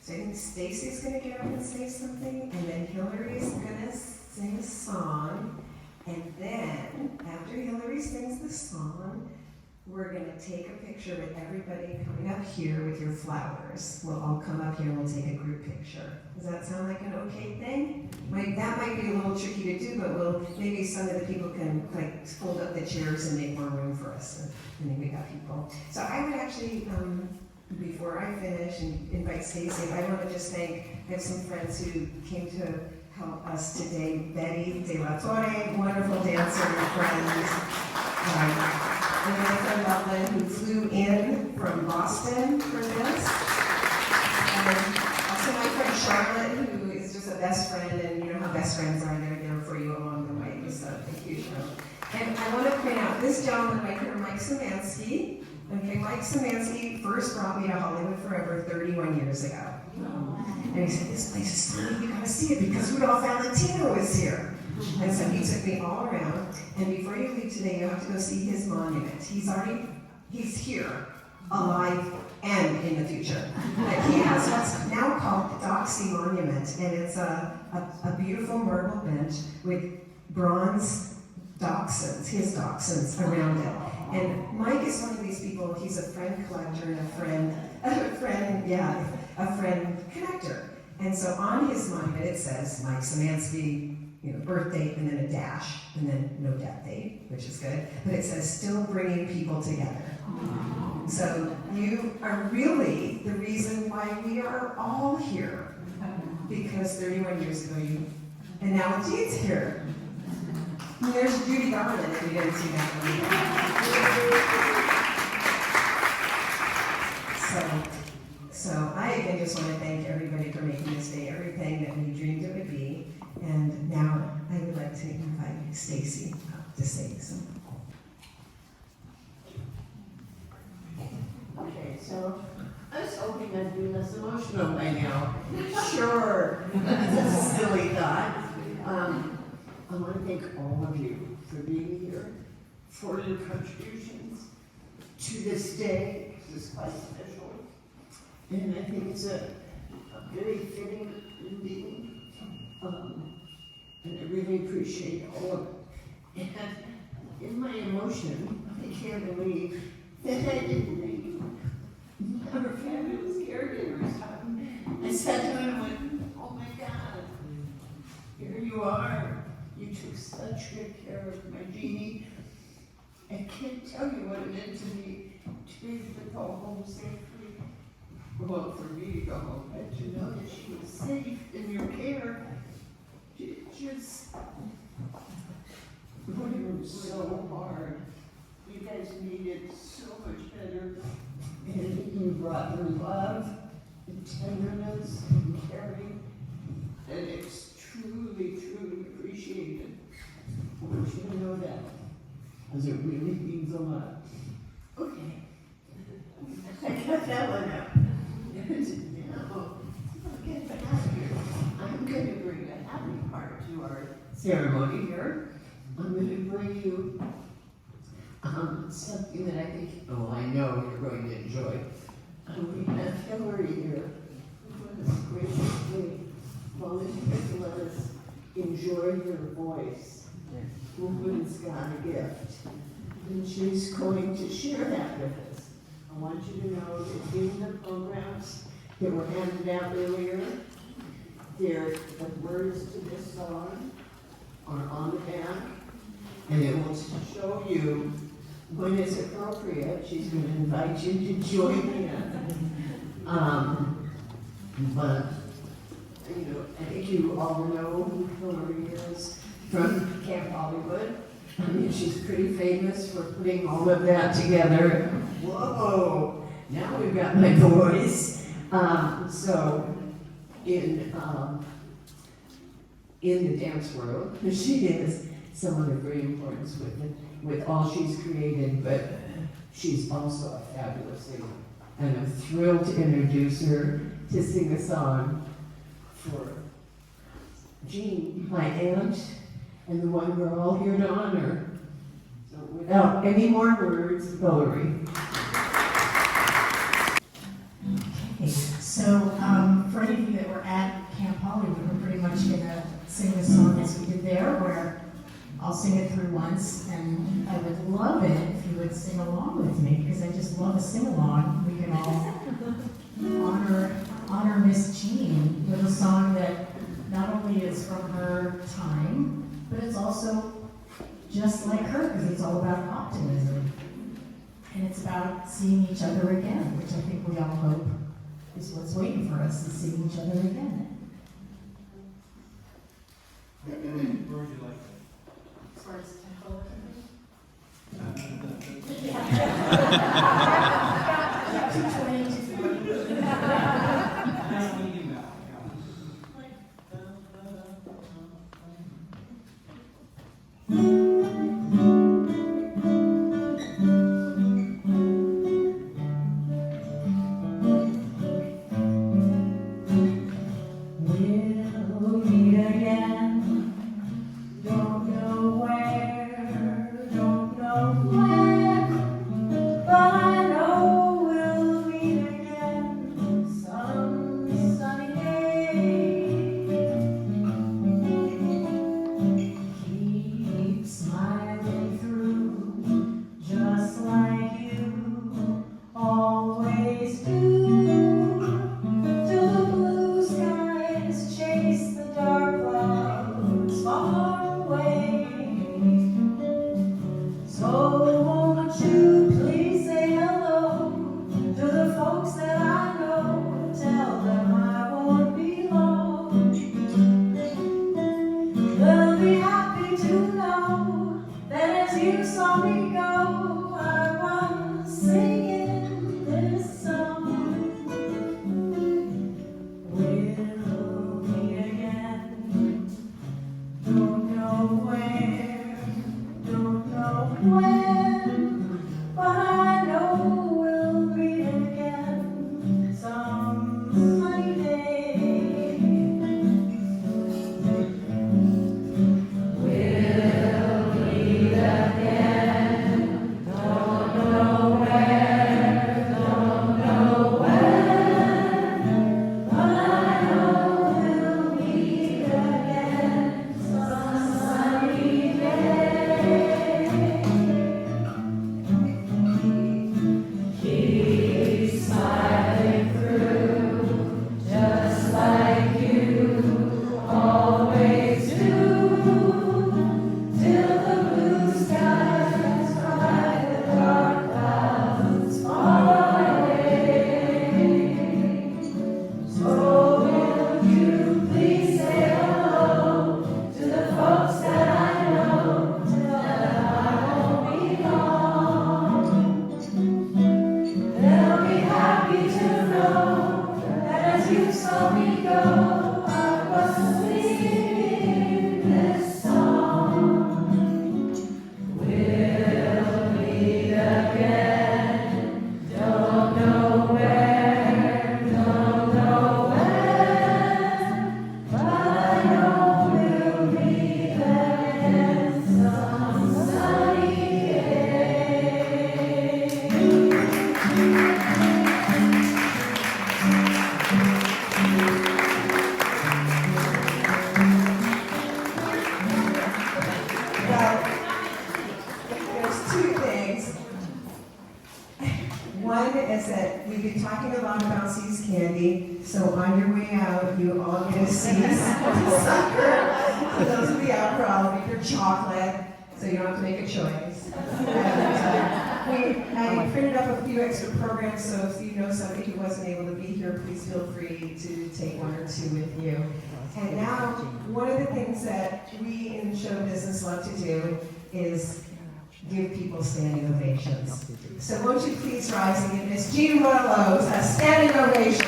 So I think Stacy's going to get up and say something, and then Hillary's going to sing a song. And then, after Hillary sings the song, we're going to take a picture with everybody coming up here with your flowers. We'll all come up here and we'll take a group picture. Does that sound like an okay thing? That might be a little tricky to do, but maybe some of the people can fold up the chairs and make more room for us. And then we got people. So I would actually, before I finish and invite Stacy, I want to just thank, I have some friends who came to help us today. Betty De La Torre, wonderful dancer and friend. And my friend Loveland, who flew in from Boston for this. And also my friend Charlotte, who is just a best friend, and you know how best friends are, they're there for you along the way. So thank you, Charlotte. And I want to point out this gentleman right here, Mike Szymanski. Okay, Mike Szymanski first brought me to Hollywood Forever 31 years ago. And he said, this place is stunning, you gotta see it because Rudolph Valentino is here. And so he took me all around. And before you leave today, you have to go see his monument. He's here. alive and in the future. He has what's now called the Doxy Monument, and it's a beautiful marble bench with bronze dachshunds, his dachshunds, around it. And Mike is one of these people, he's a friend collector and a friend connector. And so on his monument it says Mike Szymanski, birth date and then a dash, and then no death date, which is good. But it says still bringing people together. So you are really the reason why we are all here. Because 31 years ago and now Jean's here. And there's Judy Garland, if you didn't see that one. So I again just want to thank everybody for making this day everything that we dreamed it would be. And now I would like to invite Stacy up to say something. Okay, so I was hoping I'd be less emotional by now. Sure, that's a silly thought. I want to thank all of you for being here, for your contributions to this day. This is quite special. And I think it's a very fitting ending. And I really appreciate all of it. And in my emotion, I can't believe that I didn't read our fabulous caregivers. I sat down and went, oh my God, here you are. You took such good care of my Jeannie. I can't tell you what it meant to me to be able to go home safely. Well, for me to go home, but to know that she was safe in your care. Just worked so hard. You guys made it so much better. And you brought your love and tenderness and caring. And it's truly, truly appreciated. I want you to know that, because it really means a lot. Okay. I got that one out. Now, get back here. I'm going to bring a happy part to our ceremony here. I'm going to bring you something that I think, I know you're going to enjoy. We have Hillary here, who has graciously volunteered to let us enjoy her voice. Woman's got a gift, and she's going to share that with us. I want you to know that in the programs that were handed out earlier, the words to this song are on the back, and it will show you when it's appropriate. She's going to invite you to join in. But I think you all know who Hillary is from Camp Hollywood. I mean, she's pretty famous for putting all of that together. Whoa! Now we've got my voice. So in the dance world, she is someone of great importance with all she's created, but she's also a fabulous singer. And I'm thrilled to introduce her to sing a song for Jean, my aunt, and the one we're all here to honor. So without any more words, Hillary. Okay, so for any of you that were at Camp Hollywood, we're pretty much gonna sing the song as we did there, where I'll sing it through once, and I would love it if you would sing along with me, because I just love a sing-along. We can all honor Miss Jean with a song that not only is from her time, but it's also just like her, because it's all about optimism. And it's about seeing each other again, which I think we all hope is what's waiting for us, is seeing each other again. Where would you like As far as tempo, we'll meet again. Don't know where, don't know when, but I know when, but I know we'll meet again some sunny day. We'll meet again, don't know where, don't know when, but I know we'll meet again some sunny day. Keep smiling through, just like you always do, till the blue skies drive the dark clouds far away. So will you please say hello to the folks that I know, that I won't be long. They'll be happy to know that as you saw me go, I was singing this song. We'll meet again, don't know where, don't know when, but I know we'll meet again some sunny day. Well, there's two things. One is that we've been talking a lot about See's Candy, so on your way out, you all get a See's sucker. So those will be out for all of you. They're chocolate, so you don't have to make a choice. I printed up a few extra programs, so if you know somebody who wasn't able to be here, please feel free to take one or two with you. And now, one of the things that we in show business love to do is give people standing ovations. So won't you please rise and give Miss Jean Veloz a standing ovation.